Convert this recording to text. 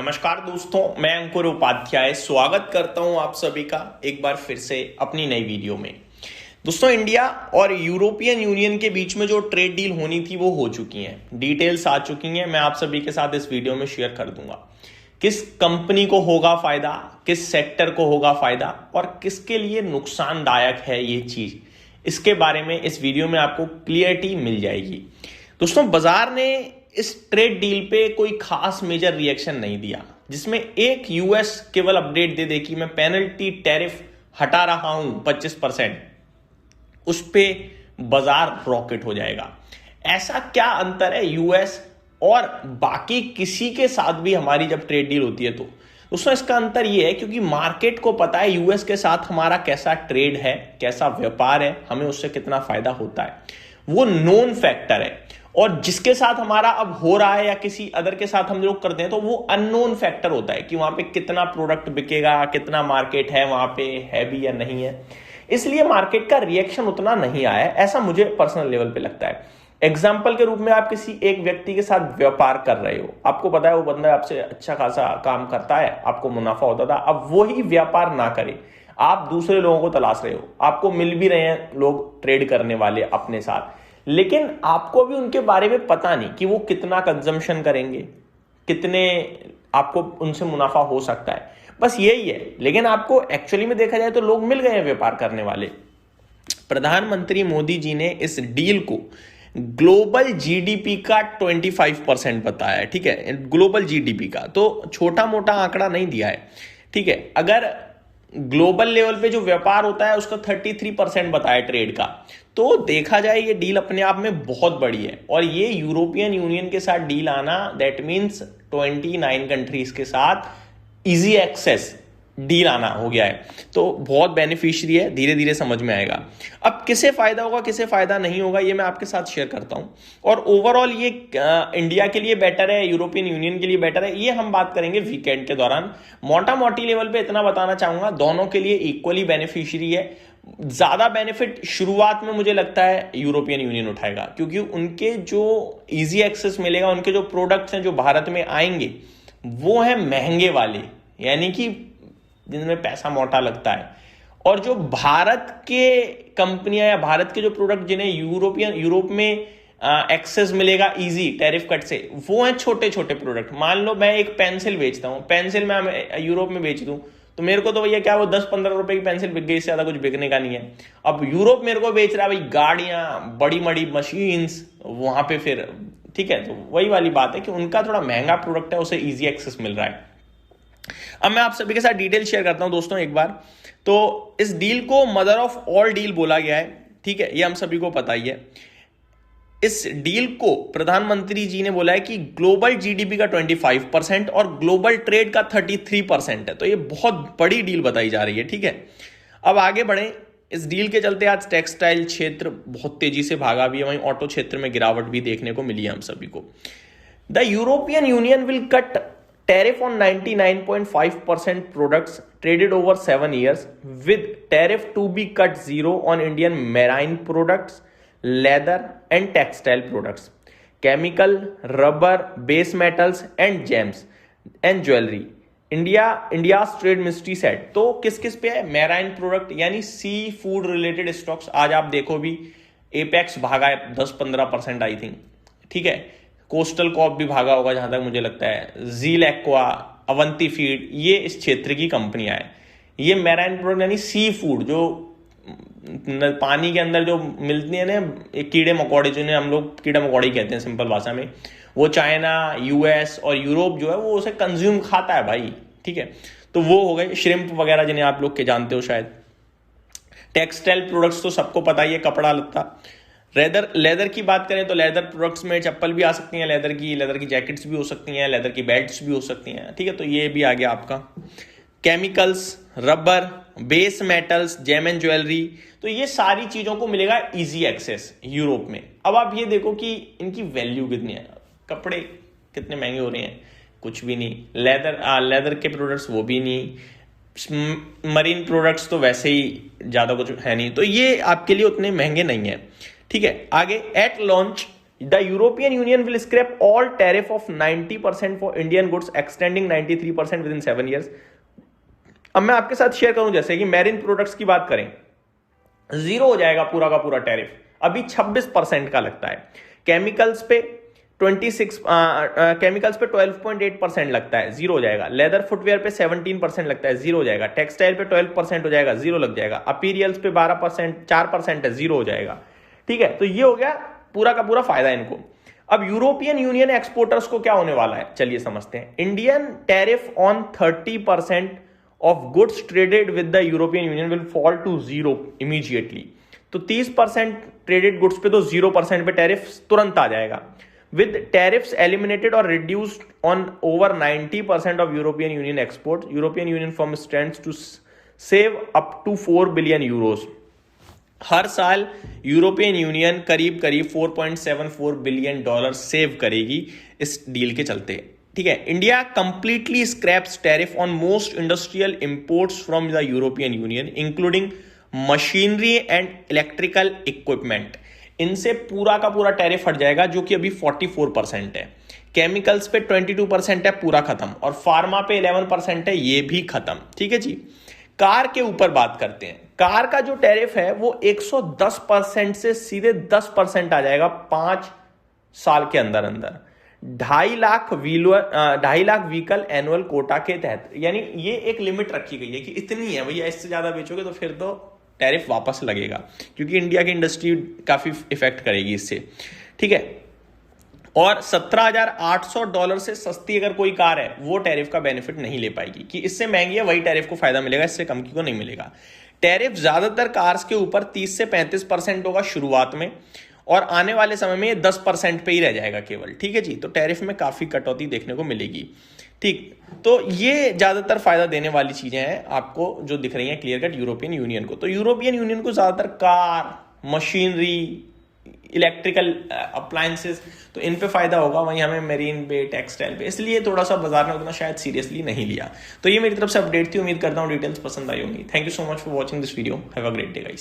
नमस्कार दोस्तों, मैं अंकुर उपाध्याय स्वागत करता हूं आप सभी का एक बार फिर से अपनी नई वीडियो में। दोस्तों, इंडिया और यूरोपियन यूनियन के बीच में जो ट्रेड डील होनी थी वो हो चुकी हैं, डिटेल्स आ चुकी हैं। मैं आप सभी के साथ इस वीडियो में शेयर कर दूंगा किस कंपनी को होगा फायदा, किस सेक्टर को होगा फायदा और किसके लिए नुकसानदायक है ये चीज। इसके बारे में इस वीडियो में आपको क्लियरिटी मिल जाएगी। दोस्तों, बाजार ने इस ट्रेड डील पे कोई खास मेजर रिएक्शन नहीं दिया, जिसमें एक यूएस केवल अपडेट दे दे कि मैं पेनल्टी टैरिफ हटा रहा हूं 25%, उस पे बाजार रॉकेट हो जाएगा। ऐसा क्या अंतर है यूएस और बाकी किसी के साथ भी हमारी जब ट्रेड डील होती है तो दोस्तों इसका अंतर यह है क्योंकि मार्केट को पता है यूएस के साथ हमारा कैसा ट्रेड है, कैसा व्यापार है, हमें उससे कितना फायदा होता है, वो नोन फैक्टर है। और जिसके साथ हमारा अब हो रहा है या किसी अदर के साथ हम लोग करते हैं तो वो अननोन फैक्टर होता है कि वहां पे कितना प्रोडक्ट बिकेगा, कितना मार्केट है वहां पे, है भी या नहीं है। इसलिए मार्केट का रिएक्शन उतना नहीं आया है, ऐसा मुझे पर्सनल लेवल पे लगता है। एग्जाम्पल के रूप में आप किसी एक व्यक्ति के साथ व्यापार कर रहे हो, आपको पता है वो बंदा आपसे अच्छा खासा काम करता है, आपको मुनाफा होता था, अब वही व्यापार ना करे, आप दूसरे लोगों को तलाश रहे हो, आपको मिल भी रहे हैं लोग ट्रेड करने वाले अपने साथ, लेकिन आपको भी उनके बारे में पता नहीं कि वो कितना कंजम्पशन करेंगे, कितने आपको उनसे मुनाफा हो सकता है, बस यही है। लेकिन आपको एक्चुअली में देखा जाए तो लोग मिल गए हैं व्यापार करने वाले। प्रधानमंत्री मोदी जी ने इस डील को ग्लोबल जीडीपी का 25% बताया है, ठीक है, ग्लोबल जीडीपी का, तो छोटा मोटा आंकड़ा नहीं दिया है, ठीक है। अगर ग्लोबल लेवल पे जो व्यापार होता है उसका 33% बताया ट्रेड का, तो देखा जाए ये डील अपने आप में बहुत बड़ी है। और ये यूरोपियन यूनियन के साथ डील आना, दैट मीन्स 29 कंट्रीज के साथ इजी एक्सेस डील आना हो गया है, तो बहुत बेनिफिशियरी है, धीरे धीरे समझ में आएगा। अब किसे फायदा होगा किसे फायदा नहीं होगा ये मैं आपके साथ शेयर करता हूं, और ओवरऑल ये इंडिया के लिए बेटर है, यूरोपियन यूनियन के लिए बेटर है, ये हम बात करेंगे वीकेंड के दौरान। मोटा मोटी लेवल पे इतना बताना चाहूंगा, दोनों के लिए इक्वली बेनिफिशियरी है। ज्यादा बेनिफिट शुरुआत में मुझे लगता है यूरोपियन यूनियन उठाएगा, क्योंकि उनके जो इजी एक्सेस मिलेगा, उनके जो प्रोडक्ट्स हैं जो भारत में आएंगे वो हैं महंगे वाले, यानी कि जिनमें पैसा मोटा लगता है। और जो भारत के कंपनियां या भारत के जो प्रोडक्ट जिन्हें यूरोप में एक्सेस मिलेगा इजी टैरिफ कट से, वो हैं छोटे छोटे प्रोडक्ट। मान लो मैं एक पेंसिल बेचता हूं, पेंसिल मैं यूरोप में बेच दूं तो मेरे को तो भैया क्या वो 10-15 रुपए की पेंसिल बिक गई, इससे ज्यादा कुछ बिकने का नहीं है। अब यूरोप मेरे को बेच रहा है भाई गाड़ियां, बड़ी बड़ी मशीन्स, वहां पे फिर ठीक है, तो वही वाली बात है कि उनका थोड़ा महंगा प्रोडक्ट है, उसे इजी एक्सेस मिल रहा है। अब मैं आप सभी के साथ डिटेल शेयर करता हूं दोस्तों एक बार। तो इस डील को मदर ऑफ ऑल डील बोला गया है, ठीक है, ये हम सभी को पता ही है। इस डील को प्रधानमंत्री जी ने बोला है कि ग्लोबल जीडीपी का 25% और ग्लोबल ट्रेड का 33% है, तो ये बहुत बड़ी डील बताई जा रही है, ठीक है। अब आगे बढ़े। इस डील के चलते आज टेक्सटाइल क्षेत्र बहुत तेजी से भागा भी है, वहीं ऑटो क्षेत्र में गिरावट भी देखने को मिली है हम सभी को। The European Union will cut tariff on 99.5% products traded over 7 years, with tariff to be cut zero on Indian marine products, leather and textile products, chemical, rubber, base metals and gems and jewelry. India's trade ministry said। तो किस किस पे है? Marine product यानी sea food related stocks. आज आप देखो भी एपेक्स भागा है 10-15% आई थिंक, ठीक है। कोस्टल कॉप भी भागा होगा जहां तक मुझे लगता है, जील एक्वा, अवंती फीड, ये इस क्षेत्र की कंपनियां हैं। ये मैराइन प्रोडक्ट यानी सी फूड, जो पानी के अंदर जो मिलती है ना, एक कीड़े मकोड़े, जिन्हें हम लोग कीड़े मकोड़े कहते हैं सिंपल भाषा में, वो चाइना, यूएस और यूरोप जो है वो उसे कंज्यूम खाता है भाई, ठीक है। तो वो हो गए श्रिम्प वगैरह जिन्हें आप लोग के जानते हो शायद। टेक्सटाइल प्रोडक्ट्स तो सबको पता ही है, कपड़ा लत्ता। लेदर की बात करें तो लेदर प्रोडक्ट्स में चप्पल भी आ सकती हैं, लेदर की जैकेट्स भी हो सकती हैं, लेदर की बेल्ट्स भी हो सकती हैं, ठीक है, तो ये भी आ गया आपका। Chemicals, rubber, base metals, gem and jewellery, तो ये सारी चीजों को मिलेगा इजी एक्सेस यूरोप में। अब आप ये देखो कि इनकी वैल्यू कितनी है, कपड़े कितने महंगे हो रहे हैं, कुछ भी नहीं। लेदर के प्रोडक्ट्स वो भी नहीं, मरीन प्रोडक्ट्स तो वैसे ही ज्यादा कुछ है नहीं, तो ये आपके लिए उतने महंगे नहीं है, ठीक है। आगे, at launch the European Union will scrap all tariff of 90% for Indian goods extending 93% within 7 years। अब मैं आपके साथ शेयर करूं, जैसे कि मैरिन प्रोडक्ट्स की बात करें, 0 हो जाएगा पूरा का पूरा टैरिफ, अभी 26% का लगता है। केमिकल्स पे 12.8% लगता है, 0 हो जाएगा। लेदर फुटवेयर पे 17% लगता है, 0 हो जाएगा। टेक्सटाइल पे 12% हो जाएगा, 0 लग जाएगा। अपीरियल्स पे 12%, 4% है, 0 हो जाएगा। ठीक है, तो ये हो गया पूरा का पूरा फायदा इनको। अब यूरोपियन यूनियन एक्सपोर्टर्स को क्या होने वाला है, चलिए समझते हैं। Indian tariff on 30% of goods traded with the European Union will fall to 0 immediately. तो 30% ट्रेडेड गुड्स पे तो 0% पे टैरिफ तुरंत आ जाएगा। With tariffs eliminated or reduced on over 90% of European Union exports, European Union firm stands to save up to 4 billion euros। हर साल European union करीब 4.74 billion dollar save करेगी इस डील के चलते। ठीक है, India completely scraps tariff on most industrial imports from the European union including machinery and electrical equipment. इनसे पूरा का पूरा टैरिफ हट जाएगा, जो कि अभी 44% है। केमिकल्स पे 22% है, पूरा खत्म। और फार्मा पे 11% है, ये भी खत्म। ठीक है जी। कार के ऊपर बात करते हैं। कार का जो टैरिफ है वो 110% से सीधे 10% आ जाएगा 5 साल के अंदर अंदर। 2.5 लाख व्हीकल एनुअल कोटा के तहत, यानी ये एक लिमिट रखी गई है कि इतनी है भैया, इससे ज्यादा बेचोगे तो फिर तो टैरिफ वापस लगेगा, क्योंकि इंडिया की इंडस्ट्री काफी इफेक्ट करेगी इससे। ठीक है, और $17,800 से सस्ती अगर कोई कार है वो टैरिफ का बेनिफिट नहीं ले पाएगी, कि इससे महंगी है वही टैरिफ को फायदा मिलेगा, इससे कम की को नहीं मिलेगा। टैरिफ ज्यादातर कार्स के ऊपर 30 से 35% होगा शुरुआत में, और आने वाले समय में ये 10% पे ही रह जाएगा केवल। ठीक है जी, तो टैरिफ में काफी कटौती देखने को मिलेगी। ठीक, तो ये ज्यादातर फायदा देने वाली चीजें हैं आपको जो दिख रही हैं क्लियर कट यूरोपियन यूनियन को। तो यूरोपियन यूनियन को ज्यादातर कार, मशीनरी, इलेक्ट्रिकल अप्लायंसेस, तो इन पे फायदा होगा। वहीं हमें मेरीन पे, टेक्सटाइल पे, इसलिए थोड़ा सा बाजार ने उतना शायद सीरियसली नहीं लिया। तो ये मेरी तरफ से अपडेट थी, उम्मीद करता हूँ डिटेल्स पसंद आई होंगी। Thank you so much for watching this video. Have a great day guys.